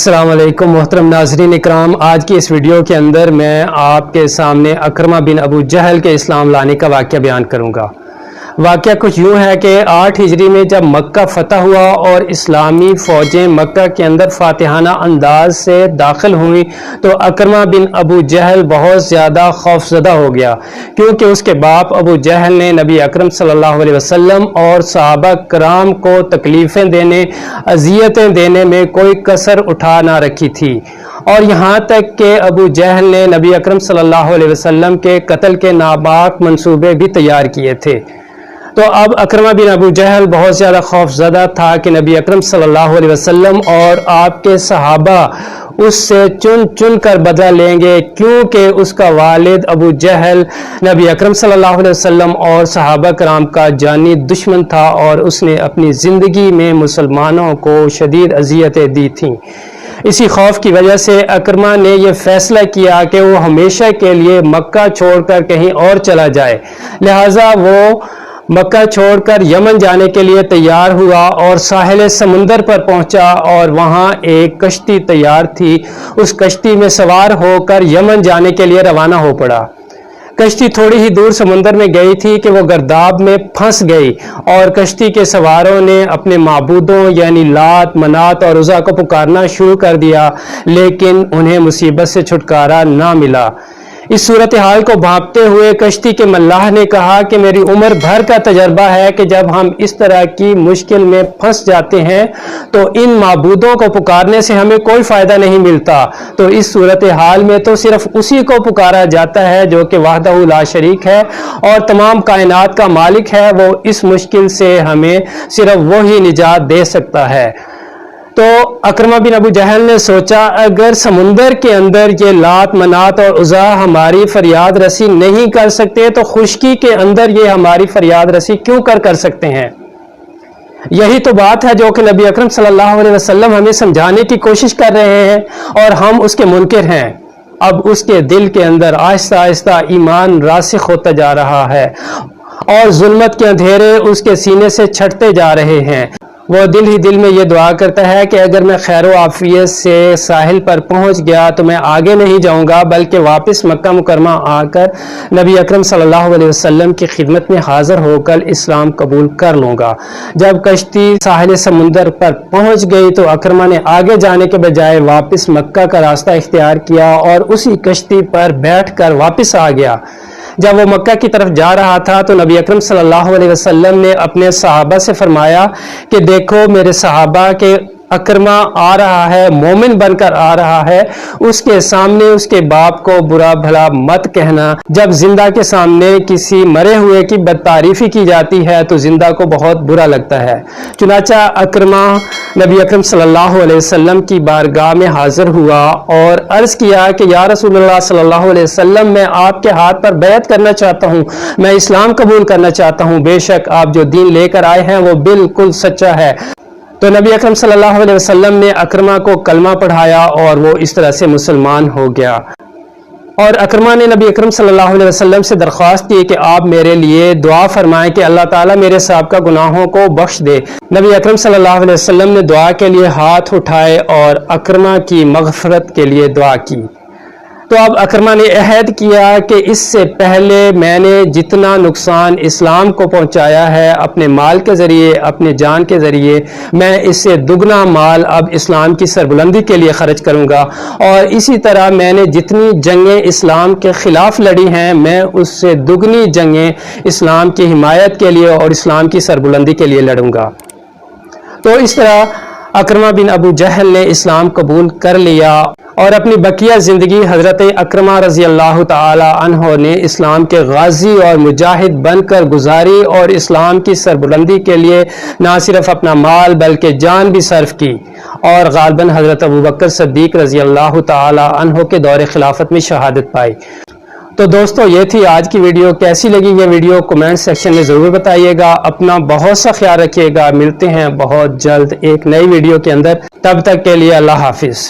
السلام علیکم محترم ناظرین اکرام، آج کی اس ویڈیو کے اندر میں آپ کے سامنے اکرمہ بن ابو جہل کے اسلام لانے کا واقعہ بیان کروں گا۔ واقعہ کچھ یوں ہے کہ 8 ہجری میں جب مکہ فتح ہوا اور اسلامی فوجیں مکہ کے اندر فاتحانہ انداز سے داخل ہوئیں تو اکرمہ بن ابو جہل بہت زیادہ خوفزدہ ہو گیا، کیونکہ اس کے باپ ابو جہل نے نبی اکرم صلی اللہ علیہ وسلم اور صحابہ کرام کو تکلیفیں دینے، اذیتیں دینے میں کوئی کسر اٹھا نہ رکھی تھی، اور یہاں تک کہ ابو جہل نے نبی اکرم صلی اللہ علیہ وسلم کے قتل کے ناپاک منصوبے بھی تیار کیے تھے۔ تو اب اکرمہ بن ابو جہل بہت زیادہ خوف زدہ تھا کہ نبی اکرم صلی اللہ علیہ وسلم اور آپ کے صحابہ اس سے چن چن کر بدلہ لیں گے، کیونکہ اس کا والد ابو جہل نبی اکرم صلی اللہ علیہ وسلم اور صحابہ کرام کا جانی دشمن تھا، اور اس نے اپنی زندگی میں مسلمانوں کو شدید اذیتیں دی تھیں۔ اسی خوف کی وجہ سے اکرمہ نے یہ فیصلہ کیا کہ وہ ہمیشہ کے لیے مکہ چھوڑ کر کہیں اور چلا جائے، لہٰذا وہ مکہ چھوڑ کر یمن جانے کے لیے تیار ہوا اور ساحل سمندر پر پہنچا، اور وہاں ایک کشتی تیار تھی، اس کشتی میں سوار ہو کر یمن جانے کے لیے روانہ ہو پڑا۔ کشتی تھوڑی ہی دور سمندر میں گئی تھی کہ وہ گرداب میں پھنس گئی، اور کشتی کے سواروں نے اپنے معبودوں یعنی لات، منات اور عزا کو پکارنا شروع کر دیا، لیکن انہیں مصیبت سے چھٹکارا نہ ملا۔ اس صورتحال کو بھانپتے ہوئے کشتی کے ملاح نے کہا کہ میری عمر بھر کا تجربہ ہے کہ جب ہم اس طرح کی مشکل میں پھنس جاتے ہیں تو ان معبودوں کو پکارنے سے ہمیں کوئی فائدہ نہیں ملتا، تو اس صورتحال میں تو صرف اسی کو پکارا جاتا ہے جو کہ وحدہ لا شریک ہے اور تمام کائنات کا مالک ہے، وہ اس مشکل سے ہمیں صرف وہی نجات دے سکتا ہے۔ تو اکرمہ بن ابو جہل نے سوچا اگر سمندر کے اندر یہ لات، منات اور عزا ہماری فریاد رسی نہیں کر سکتے تو خشکی کے اندر یہ ہماری فریاد رسی کیوں کر سکتے ہیں؟ یہی تو بات ہے جو کہ نبی اکرم صلی اللہ علیہ وسلم ہمیں سمجھانے کی کوشش کر رہے ہیں اور ہم اس کے منکر ہیں۔ اب اس کے دل کے اندر آہستہ آہستہ ایمان راسخ ہوتا جا رہا ہے اور ظلمت کے اندھیرے اس کے سینے سے چھٹتے جا رہے ہیں۔ وہ دل ہی دل میں یہ دعا کرتا ہے کہ اگر میں خیر و عافیت سے ساحل پر پہنچ گیا تو میں آگے نہیں جاؤں گا، بلکہ واپس مکہ مکرمہ آ کر نبی اکرم صلی اللہ علیہ وسلم کی خدمت میں حاضر ہو کر اسلام قبول کر لوں گا۔ جب کشتی ساحل سمندر پر پہنچ گئی تو اکرمہ نے آگے جانے کے بجائے واپس مکہ کا راستہ اختیار کیا اور اسی کشتی پر بیٹھ کر واپس آ گیا۔ جب وہ مکہ کی طرف جا رہا تھا تو نبی اکرم صلی اللہ علیہ وسلم نے اپنے صحابہ سے فرمایا کہ دیکھو میرے صحابہ کہ اکرمہ آ رہا ہے، مومن بن کر آ رہا ہے، اس کے سامنے اس کے باپ کو برا بھلا مت کہنا۔ جب زندہ کے سامنے کسی مرے ہوئے کی بدتعریفی کی جاتی ہے تو زندہ کو بہت برا لگتا ہے۔ چنانچہ اکرمہ نبی اکرم صلی اللہ علیہ وسلم کی بارگاہ میں حاضر ہوا اور عرض کیا کہ یا رسول اللہ صلی اللہ علیہ وسلم، میں آپ کے ہاتھ پر بیعت کرنا چاہتا ہوں، میں اسلام قبول کرنا چاہتا ہوں، بے شک آپ جو دین لے کر آئے ہیں وہ بالکل سچا ہے۔ تو نبی اکرم صلی اللہ علیہ وسلم نے اکرمہ کو کلمہ پڑھایا اور وہ اس طرح سے مسلمان ہو گیا۔ اور اکرمہ نے نبی اکرم صلی اللہ علیہ وسلم سے درخواست کی کہ آپ میرے لیے دعا فرمائیں کہ اللہ تعالیٰ میرے سابقہ گناہوں کو بخش دے۔ نبی اکرم صلی اللہ علیہ وسلم نے دعا کے لیے ہاتھ اٹھائے اور اکرمہ کی مغفرت کے لیے دعا کی۔ تو اب اکرمہ نے عہد کیا کہ اس سے پہلے میں نے جتنا نقصان اسلام کو پہنچایا ہے اپنے مال کے ذریعے، اپنے جان کے ذریعے، میں اس سے دگنا مال اب اسلام کی سربلندی کے لیے خرچ کروں گا، اور اسی طرح میں نے جتنی جنگیں اسلام کے خلاف لڑی ہیں میں اس سے دگنی جنگیں اسلام کی حمایت کے لیے اور اسلام کی سربلندی کے لیے لڑوں گا۔ تو اس طرح اکرمہ بن ابو جہل نے اسلام قبول کر لیا اور اپنی بقیہ زندگی حضرت اکرمہ رضی اللہ تعالی عنہ نے اسلام کے غازی اور مجاہد بن کر گزاری، اور اسلام کی سربلندی کے لیے نہ صرف اپنا مال بلکہ جان بھی صرف کی، اور غالباً حضرت ابوبکر صدیق رضی اللہ تعالی عنہ کے دور خلافت میں شہادت پائی۔ تو دوستو یہ تھی آج کی ویڈیو، کیسی لگی یہ ویڈیو کمنٹ سیکشن میں ضرور بتائیے گا۔ اپنا بہت سا خیال رکھیے گا، ملتے ہیں بہت جلد ایک نئی ویڈیو کے اندر، تب تک کے لیے اللہ حافظ۔